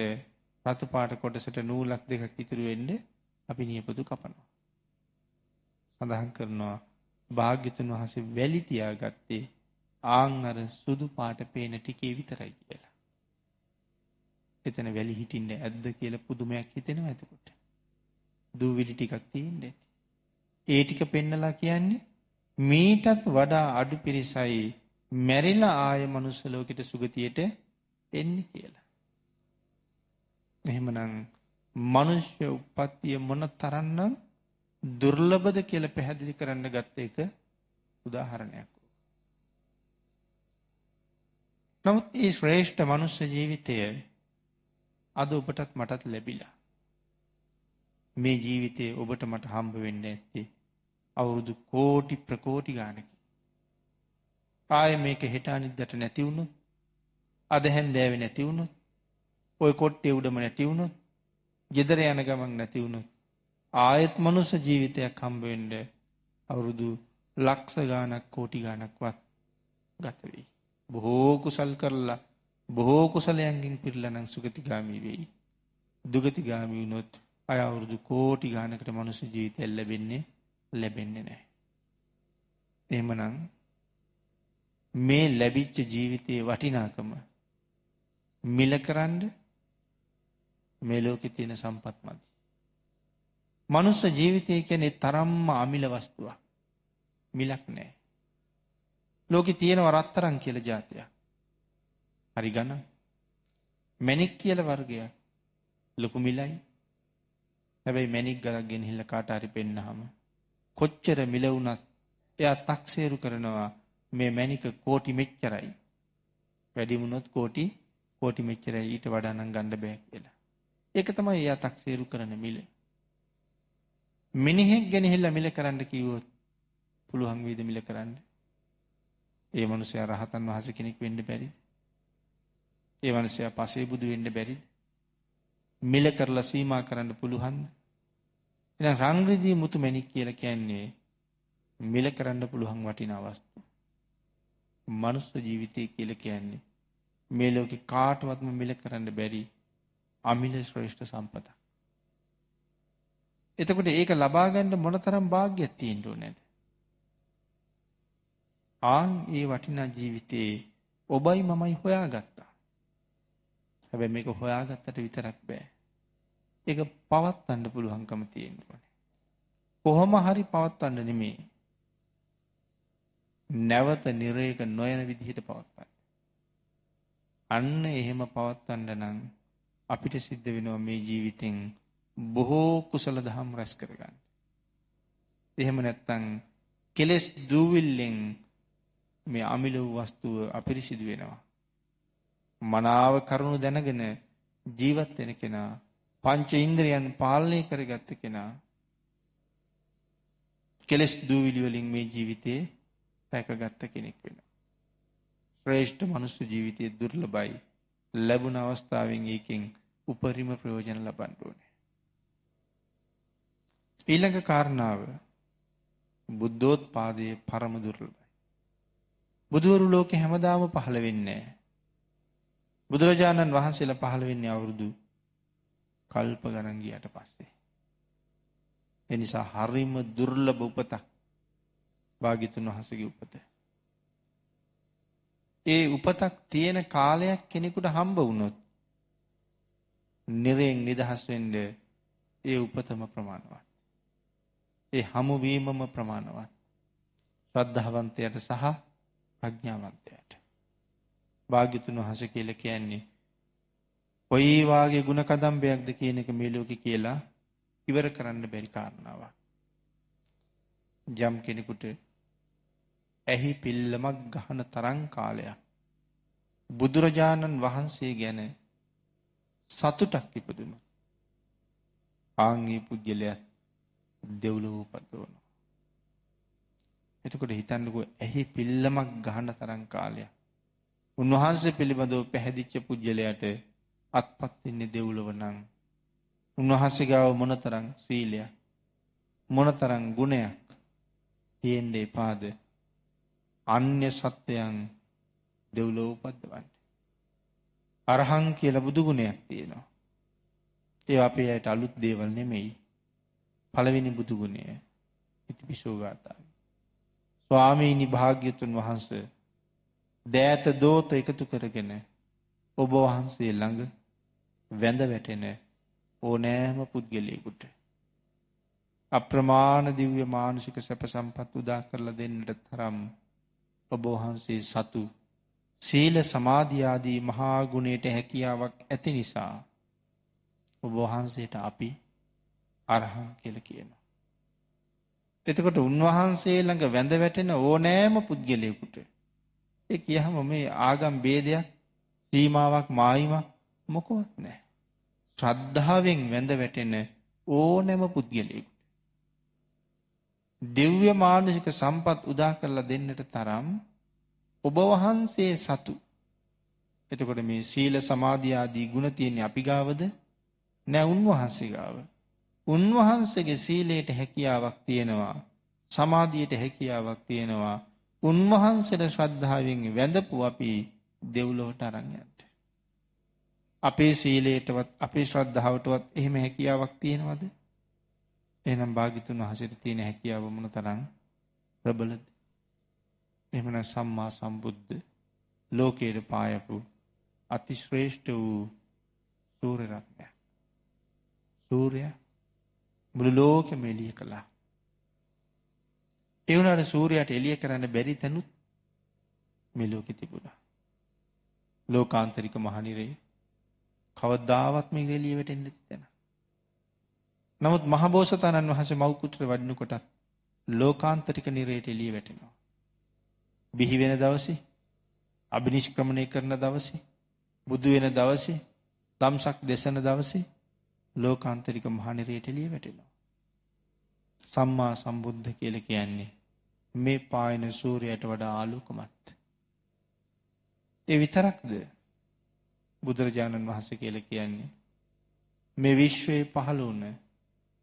රතු පාට කොටසට නූලක් දෙකක් ඉතුරු වෙන්න අපි නියපොතු කපනවා. සඳහන් කරනවා භාග්‍යතුන් වහන්සේ වැලි තියාගත්තේ ආන් අර සුදු පාට පේන ටිකේ විතරයි කියලා. එතන වැලි හිටින්න ඇද්ද කියලා පුදුමයක් හිතෙනවා එතකොට. දූවිලි ටිකක් තියෙන්නේ. ඒ ටික පෙන්නලා කියන්නේ මීටත් වඩා අඩු පිරිසයි මැරිලා ආය මනුස්ස ලෝකෙට සුගතියට එන්නේ කියලා. එහෙමනම් මනුෂ්‍ය උප්පත්තිය මොන තරම්නම් දුර්ලභද කියලා පැහැදිලි කරන්න ගත්ත එක උදාහරණයක්. නමුත් මේ ශ්‍රේෂ්ඨ මනුෂ්‍ය ජීවිතය අද ඔබටත් මටත් ලැබිලා. මේ ජීවිතේ ඔබට මට හම්බ වෙන්නේ නැත්තේ අවුරුදු කෝටි ප්‍රකෝටි ගානකින්. ආයේ මේක හෙට අනිද්දාට නැති වුණොත්, අද හැන්දෑවේ නැති වුණොත්, ওই කොට්ටේ උඩම නැති වුණොත්, ගෙදර යන ගමන් නැති වුණොත්, ආයෙත් මනුස්ස ජීවිතයක් හම්බ වෙන්න අවුරුදු ලක්ෂ ගාණක් කෝටි ගාණක්වත් ගත වෙයි. බොහෝ කුසල් කරලා බොහෝ කුසලයන්ගෙන් පිරලා නම් සුගතිගාමී වෙයි. දුගතිගාමී වුණොත් අය අවුරුදු කෝටි ගාණකට මනුස්ස ජීවිතය ලැබෙන්නේ නැහැ. එහෙමනම් මේ ලැබිච්ච ජීවිතයේ වටිනාකම මිලකරන්න මේ ලෝකේ තියෙන සම්පත් මදි. මනුස්ස ජීවිතය කියන්නේ තරම්ම අමිල වස්තුවක්. මිලක් නැහැ. ලෝකේ තියෙන රත්තරන් කියලා જાතියක්. හරි ගණන්. මැණික් කියලා වර්ගයක්. ලොකු මිලයි. හැබැයි මැණික් ගලක් ගෙනහිල්ලා කාට හරි පෙන්නහම කොච්චර මිල වුණත් එයා තක්සේරු කරනවා මේ මැණික කෝටි මෙච්චරයි. වැඩි වුණොත් කෝටි මෙච්චරයි ඊට වඩා නම් ගන්න බෑ කියලා. ඒක තමයි එයා තක්සේරු කරන මිල. මිනිහෙක් ගෙනහිල්ලා මිල කරන්න කිව්වොත් පුළුවන් වේද මිල කරන්න? ඒ මනුස්සයා රහතන් වහන්සේ කෙනෙක් වෙන්න බැරිද? ඒ මනුස්සයා පසේ බුදු වෙන්න බැරිද? මිල කරලා සීමා කරන්න පුළුවන්ද? එහෙනම් රංග්‍රජී මුතු මැණික් කියලා කියන්නේ මිල කරන්න පුළුවන් වටිනා වස්තු. මනුස්ස ජීවිතය කියලා කියන්නේ මේ ලෝකේ කාටවත්ම මිල කරන්න බැරි අමිල ශ්‍රේෂ්ඨ සම්පතක්. එතකොට ඒක ලබා ගන්න මොනතරම් වාග්යක් තියෙන්න ඕනේද? ආන් ඒ වටිනා ජීවිතේ ඔබයි මමයි හොයාගත්තා. හැබැයි මේක හොයාගත්තට විතරක් බෑ. ඒක පවත්වන්න පුළුවන්කම තියෙන්න ඕනේ. කොහොම හරි පවත්වන්න නෙමෙයි. නැවත නිරේක නොයන විදිහට පවත්වන්න. අන්න එහෙම පවත්වන්න නම් අපිට සිද්ධ වෙනවා මේ ජීවිතෙන් බොහෝ කුසල දහම් රැස් කරගන්න. එහෙම නැත්නම් කෙලෙස් දූවිල්ලෙන් මේ අමිල වස්තුව අපිරිසිදු වෙනවා. මනාව කරුණු දැනගෙන ජීවත් වෙන කෙනා, පංච ඉන්ද්‍රියන් පාලනය කරගත්ත කෙනා කෙලෙස් දූවිලි වලින් මේ ජීවිතේ රැකගත්ත කෙනෙක් වෙනවා. ශ්‍රේෂ්ඨ මනුස්ස ජීවිතයේ දුර්ලභයි. ලැබුණ අවස්ථාවෙන් ඒකෙන් උපරිම ප්‍රයෝජන ලබන්න ඕනේ. ඊළඟ කාරණාව බුද්ධෝත්පාදයේ පරම දුර්ලභයි. බුදුවරු ලෝකේ හැමදාම පහළ වෙන්නේ නැහැ. බුදුරජාණන් වහන්සේලා පහළ වෙන්නේ අවුරුදු කල්ප ගණන් ගියාට පස්සේ. ඒ නිසා හරිම දුර්ලභ උපතක් භාග්‍යතුන් වහන්සේගේ උපත. ඒ උපතක් තියෙන කාලයක් කෙනෙකුට හම්බ වුණොත් නිරයෙන් නිදහස් වෙන්න ඒ උපතම ප්‍රමාණවත්. ඒ හමු වීමම ප්‍රමාණවත්. ශ්‍රද්ධාවන්තයට සහ ප්‍රඥාවන්තයට. භාග්‍යතුන් වහන්සේ කියලා කියන්නේ කොයි වාගේ ಗುಣ කදම්බයක්ද කියන එක මේ ලෝකේ කියලා ඉවර කරන්න බැරි කාරණාවක්. යම් කෙනෙකුට ඇහි පිල්ලමක් ගහන තරම් කාලයක් බුදුරජාණන් වහන්සේ ගැන සතුටක් ඉපදුණා. ආන්ගේ පුජ්‍යලයා දෙව්ලොව උපදවනවා. එතකොට හිතන්නකෝ ඇහි පිල්ලමක් ගහන තරම් කාලයක් උන්වහන්සේ පිළිබඳව පැහැදිච්ච පුජ්‍යලයට අත්පත් වෙන්නේ දෙව්ලොව නම් උන්වහන්සේ ගාව මොනතරම් සීලයක්, මොනතරම් ගුණයක් තියෙන්න එපාද අන්‍ය සත්වයන් දෙව්ලොව උපද්දවන්න. අරහං කියලා බුදු ගුණයක් තියෙනවා. ඒ අපේ ඇයට අලුත් දේවල් නෙමෙයි. පළවෙනි බුදු ගුණය ඉතිපිසෝ ගාථාව. ස්වාමීනි භාග්‍යතුන් වහන්සේ දෑත දෝත එකතු කරගෙන ඔබ වහන්සේ ළඟ වැඳ වැටෙන ඕනෑම පුද්ගලයෙකුට අප්‍රමාණ දිව්‍ය මානුෂික සැප සම්පත් උදා කරලා දෙන්නට තරම් ඔබ වහන්සේ සතු සීල සමාධි ආදී මහා ගුණයට හැකියාවක් ඇති නිසා ඔබ වහන්සේට අපි අරහං කියලා කියනවා. එතකොට උන්වහන්සේ ළඟ වැඳ වැටෙන ඕනෑම පුද්ගලයෙකුට ඒ කියහම මේ ආගම් ભેදයක් සීමාවක් මායිමක් මොකවත් නැහැ. ශ්‍රද්ධාවෙන් වැඳ වැටෙන ඕනෑම පුද්ගලයෙකුට දිව්‍ය මානසික සම්පත් උදා කරලා දෙන්නට තරම් ඔබ වහන්සේ සතු. එතකොට මේ සීල සමාධි ආදී ගුණ තියෙන්නේ අපි ගාවද? නෑ උන්වහන්සේ ගාව. උන්වහන්සේගේ සීලයට හැකියාවක් තියෙනවා. සමාධියට හැකියාවක් තියෙනවා. උන්වහන්සේට ශ්‍රද්ධාවෙන් වැඳපු අපි දෙව්ලොවට අරන් යන්න. අපේ සීලයටවත් අපේ ශ්‍රද්ධාවටවත් එහෙම හැකියාවක් තියෙනවද? එහෙනම් භාග්‍යතුන් වහන්සේට තියෙන හැකියාව මොන තරම් ප්‍රබලද? එහෙමනම් සම්මා සම්බුද්ධ ලෝකයේ පායපු අතිශ්‍රේෂ්ඨ වූ සූර්ය රත්නය. සූර්යයා මුළු ලෝකෙම එළිය කළා. ඒ වුණාට සූර්යයාට එළිය කරන්න බැරි තැනුත් මේ ලෝකෙ තිබුණා. ලෝකාන්තරික මහනිරේ කවදාවත් මේ එළිය වැටෙන්නේ නැති තැන. නමුත් මහබෝසතාණන් වහන්සේ මව් කුටට වඩින කොටත් ලෝකාන්තරික නිරේට එළිය වැටෙනවා. බිහි වෙන දවසේ, අබිනිෂ්ක්‍රමණය කරන දවසේ, බුදු වෙන දවසේ, ධම්සක් දේශන දවසේ ලෝකාන්තරික මහනිරේට එළිය වැටෙනවා. සම්මා සම්බුද්ධ කියලා කියන්නේ මේ පායන සූර්යයට වඩා ආලෝකමත්. ඒ විතරක්ද? බුදුරජාණන් වහන්සේ කියලා කියන්නේ මේ විශ්වයේ පහළ වුණ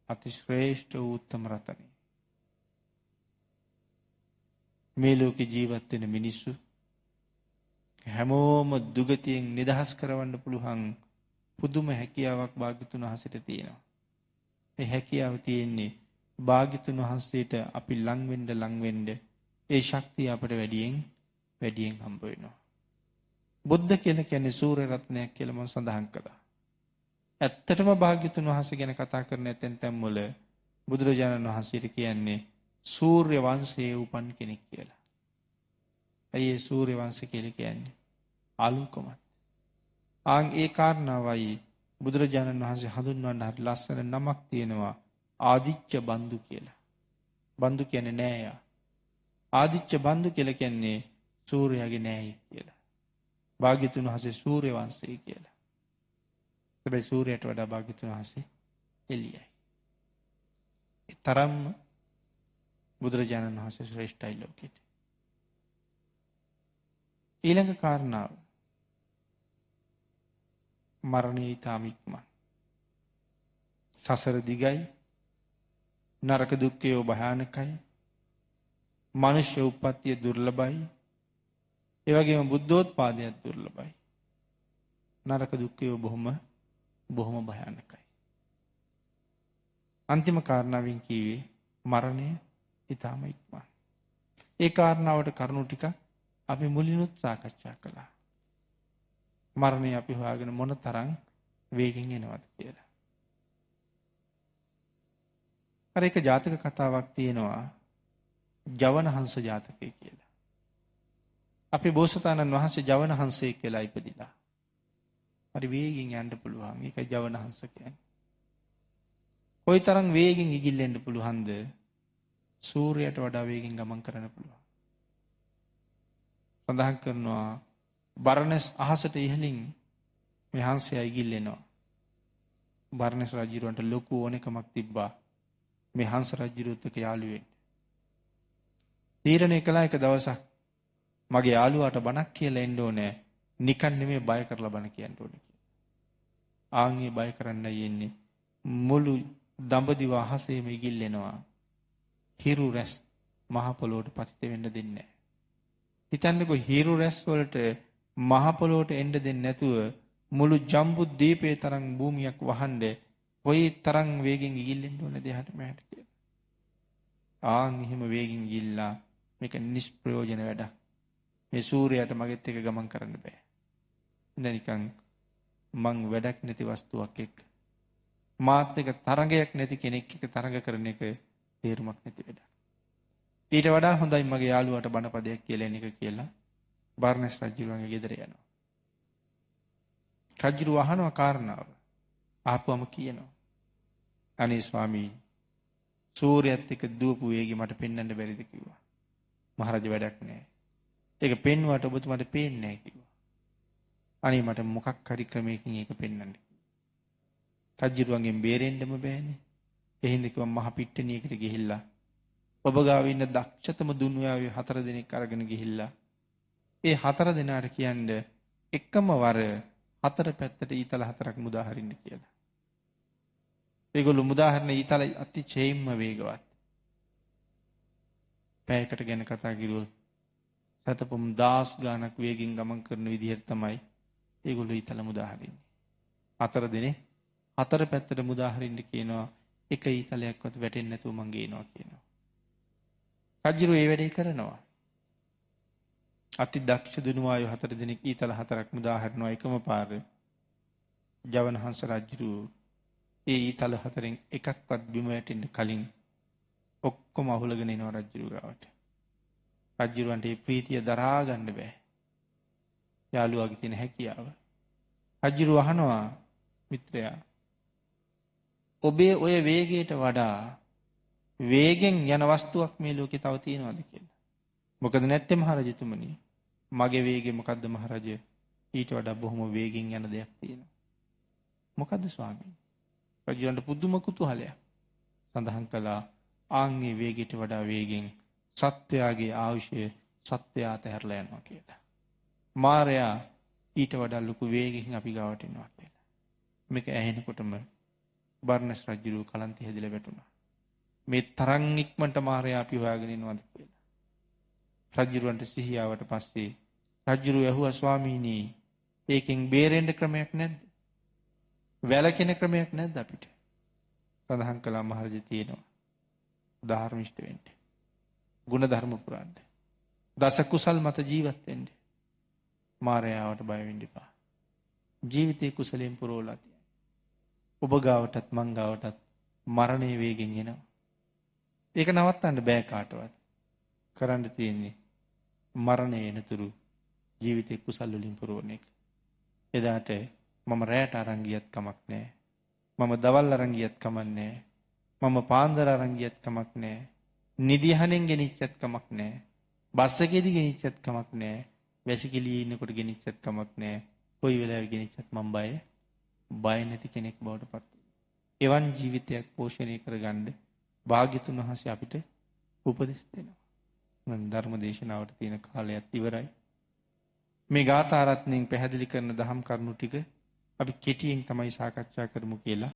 අතිශ්‍රේෂ්ඨ වූ උත්තම රතනය. මේ ලෝකේ ජීවත් වෙන මිනිස්සු හැමෝම දුගතියෙන් නිදහස් කරවන්න පුළුවන් පුදුම හැකියාවක් භාග්‍යතුන් වහන්සේට තියෙනවා. මේ හැකියාව තියෙන්නේ භාග්‍යතුන් වහන්සේට අපි ලං වෙන්න ඒ ශක්තිය අපට වැඩියෙන් හම්බ වෙනවා. බුද්ධ කියලා කියන්නේ සූර්ය රත්නයක් කියලා මම සඳහන් කළා. ඇත්තටම භාග්‍යතුන් වහන්සේ ගැන කතා කරන තැන් වල බුදුරජාණන් වහන්සේට කියන්නේ සූර්ය වංශයේ උපන් කෙනෙක් කියලා. ඇයි ඒ සූර්ය වංශය කියලා කියන්නේ? ආලෝකමත්. ඒ කාරණාවයි බුදුරජාණන් වහන්සේ හඳුන්වන්න හරි ලස්සන නමක් තියෙනවා ආදිච්ච බන්දු කියලා. බන්දු කියන්නේ නෑය. ආදිච්ච බන්දු කියලා කියන්නේ සූර්යයාගේ නෑයි කියලා. භාග්‍යතුන් වහන්සේ සූර්ය වංශය කියලා. හැබැයි සූර්යයට වඩා භාග්‍යතුන් වහන්සේ එළියයි. ඒ තරම්ම බුදුරජාණන් වහන්සේ ශ්‍රේෂ්ඨයි ලෝකෙට. ඊළඟ කාරණාව මරණය ඊටම ඉක්මන්. සසර දිගයි, නරක දුක්ඛය භයානකයි, මනුෂ්‍ය උප්පත්තිය දුර්ලභයි, ඒ වගේම බුද්ධෝත්පාදයත් දුර්ලභයි. නරක දුක්ඛය බොහොම භයානකයි. අන්තිම කාරණාවෙන් කිව්වේ මරණය ඊටම ඉක්මන්. ඒ කාරණාවට කරුණු ටික අපි මුලිනුත් සාකච්ඡා කළා. මරණය අපි හොයාගෙන මොන තරම් වේගෙන් එනවද කියලා. අර එක ජාතක කතාවක් තියෙනවා ජවනහංස ජාතකය කියලා. අපි බෝසතාණන් වහන්සේ ජවනහංසයෙක් කියලා ඉපදිලා. හරි වේගෙන් යන්න පුළුවන්. ඒකයි ජවනහංස කියන්නේ. කොයි තරම් වේගෙන් ඉගිල්ලෙන්න පුළුවන්ද? සූර්යයට වඩා වේගෙන් ගමන් කරන්න පුළුවන්. සඳහන් කරනවා බරණැස් අහසට ඉහළින් මේ හංසය ඉගිල්ලෙනවා. බරණැස් රජුරන්ට ලොකු ඕනෙකමක් තිබ්බා මේ හංස රජුරුත් එක්ක යාළු වෙන්න. තීරණය කළා එක දවසක් මගේ යාළුවාට බණක් කියලා එන්න ඕනේ. නිකන් නෙමෙයි බය කරලා බණ කියන්න ඕනේ කියලා. ආන්ගේ බය කරන්නයි එන්නේ. මුළු දඹදිව අහසේම ඉගිල්ලෙනවා. හිරු රැස් මහ පොළොවට පතිත වෙන්න දෙන්නේ නැහැ. හිතන්නකෝ හිරු රැස් වලට මහ පොළොවට එන්න දෙන්නේ නැතුව මුළු ජම්බු දීපේ තරම් භූමියක් වහන්නේ කොයි තරම් වේගෙන් ගිහිල්ලෙන්න ඕනද එහාට මෙහාට කියලා. ආන් එහෙම වේගෙන් ගිහිල්ලා මේක නිෂ්ප්‍රයෝජන වැඩක්. මේ සූර්යයාට මගෙත් එක ගමන් කරන්න බෑ. ඉතින් නිකන් මං වැඩක් නැති වස්තුවක් එක්ක මාත් එක තරඟයක් නැති කෙනෙක් එක්ක තරඟ කරන එක තේරුමක් නැති වැඩක්. ඊට වඩා හොඳයි මගේ යාළුවාට බණපදයක් කියලා එන එක කියලා බර්ණස් රජුගේ ගෙදර යනවා. රජු අහනවා කාරණාව. ආපුවම කියනවා. අනේ ස්වාමීනි සූර්යයත් එක්ක දුවපු වේගය මට පෙන්වන්න බැරිද කිව්වා. මහරජා වැඩක් නැහැ. ඒක පෙන්වුවට ඔබතුමාට පේන්නේ නැහැ කිව්වා. අනේ මට මොකක් හරි ක්‍රමයකින් ඒක පෙන්වන්න. රජුගෙන් බේරෙන්නම බෑනේ. එහෙනම් කිව්වා මහ පිට්ටනියකට ගිහිල්ලා ඔබ ගාව ඉන්න දක්ෂතම දුන්වියාවේ 4 දෙනෙක් අරගෙන ගිහිල්ලා ඒ 4 දෙනාට කියන්නේ එකම වර 4 පැත්තට ඊතල 4ක් මුදා හරින්න කියලා. ඒගොල්ලෝ මුදා හරින ඊතල අතිශයින්ම වේගවත්. පැයකට ගැන කතා කරුවොත් සතපොම් 10 ගානක් වේගෙන් ගමන් කරන විදිහට තමයි ඒගොල්ලෝ ඊතල මුදා හරින්නේ. 4 දෙනෙක් 4 පැත්තට මුදා හරින්න කියනවා. එක ඊතලයක්වත් වැටෙන්නේ නැතුව මං ගේනවා කියනවා. රජු ඒ වැඩේ කරනවා. අති දක්ෂ දුනුවායෝ 4 දෙනෙක් ඊතල 4ක් මුදා හරිනවා එකම පාර. ජවනහංස රජු ඒ ඊතල 4න් එකක්වත් බිම වැටෙන්න කලින් ඔක්කොම අහුලගෙන එනවා රජු ගාවට. රජුන්ට මේ ප්‍රීතිය දරා ගන්න බෑ. යාළුවාගේ තියෙන හැකියාව. රජු අහනවා මිත්‍රයා ඔබේ ඔය වේගයට වඩා වේගෙන් යන වස්තුවක් මේ ලෝකේ තව තියෙනවද කියලා. මොකද නැත්තේ මහරජතුමනි. මගේ වේගය මොකද්ද මහරජය? ඊට වඩා බොහොම වේගෙන් යන දෙයක් තියෙනවා. මොකද්ද ස්වාමීනි? රජුන්ට පුදුම කුතුහලයක් සඳහන් කළා. ආන්ගේ වේගයට වඩා වේගෙන් සත්වයාගේ ආයුෂය සත්වයාට හැරලා යනවා කියලා. මාරයා ඊට වඩා ලොකු වේගකින් අපි ගාවට එනවා කියලා. මේක ඇහෙනකොටම බර්ණස් රජු කලන්තය හැදිලා වැටුණා. මේ තරම් ඉක්මනට මාරයා අපි හොයාගෙන ඉනවද කියලා. රජුරවන්ට සිහිය ආවට පස්සේ රජුරු ඇහුවා ස්වාමීනි ඒකෙන් බේරෙන්න ක්‍රමයක් නැද්ද? වැළකෙන ක්‍රමයක් නැද්ද අපිට? සඳහන් කළා මහරජා තියෙනවා. ධර්මිෂ්ඨ වෙන්න. ගුණ ධර්ම පුරන්න. දස කුසල් මත ජීවත් වෙන්න. මාරයාවට බය වෙන්න එපා. ජීවිතේ කුසලයෙන් පුරවලා තියෙනවා. ඔබ ගාවටත් මං ගාවටත් මරණය වේගෙන් එනවා. ඒක නවත්තන්න බෑ කාටවත්. කරන්න තියෙන්නේ මරණය එනතුරු ජීවිතේ කුසල් වලින් පුරවන එක. එදාට මම රැයට අරන් ගියත් කමක් නැහැ. මම දවල් අරන් ගියත් කමක් නැහැ. මම පාන්දර අරන් ගියත් කමක් නැහැ. නිදිහනෙන් ගෙනිච්චත් කමක් නැහැ. බස් එකේදී ගෙනිච්චත් කමක් නැහැ. වැසිකිළියේ ඉන්නකොට ගෙනිච්චත් කමක් නැහැ. කොයි වෙලාවෙ ගෙනිච්චත් මම බය නැති කෙනෙක් බවට පත් වෙනවා. එවන් ජීවිතයක් පෝෂණය කරගන්න භාග්‍යතුන් වහන්සේ අපිට උපදෙස් දෙනවා. මම ධර්ම දේශනාවට තියෙන කාලයත් ඉවරයි. මේ ගාථා රත්නයෙන් පැහැදිලි කරන දහම් කරුණු ටික අපි කෙටියෙන් තමයි සාකච්ඡා කරමු කියලා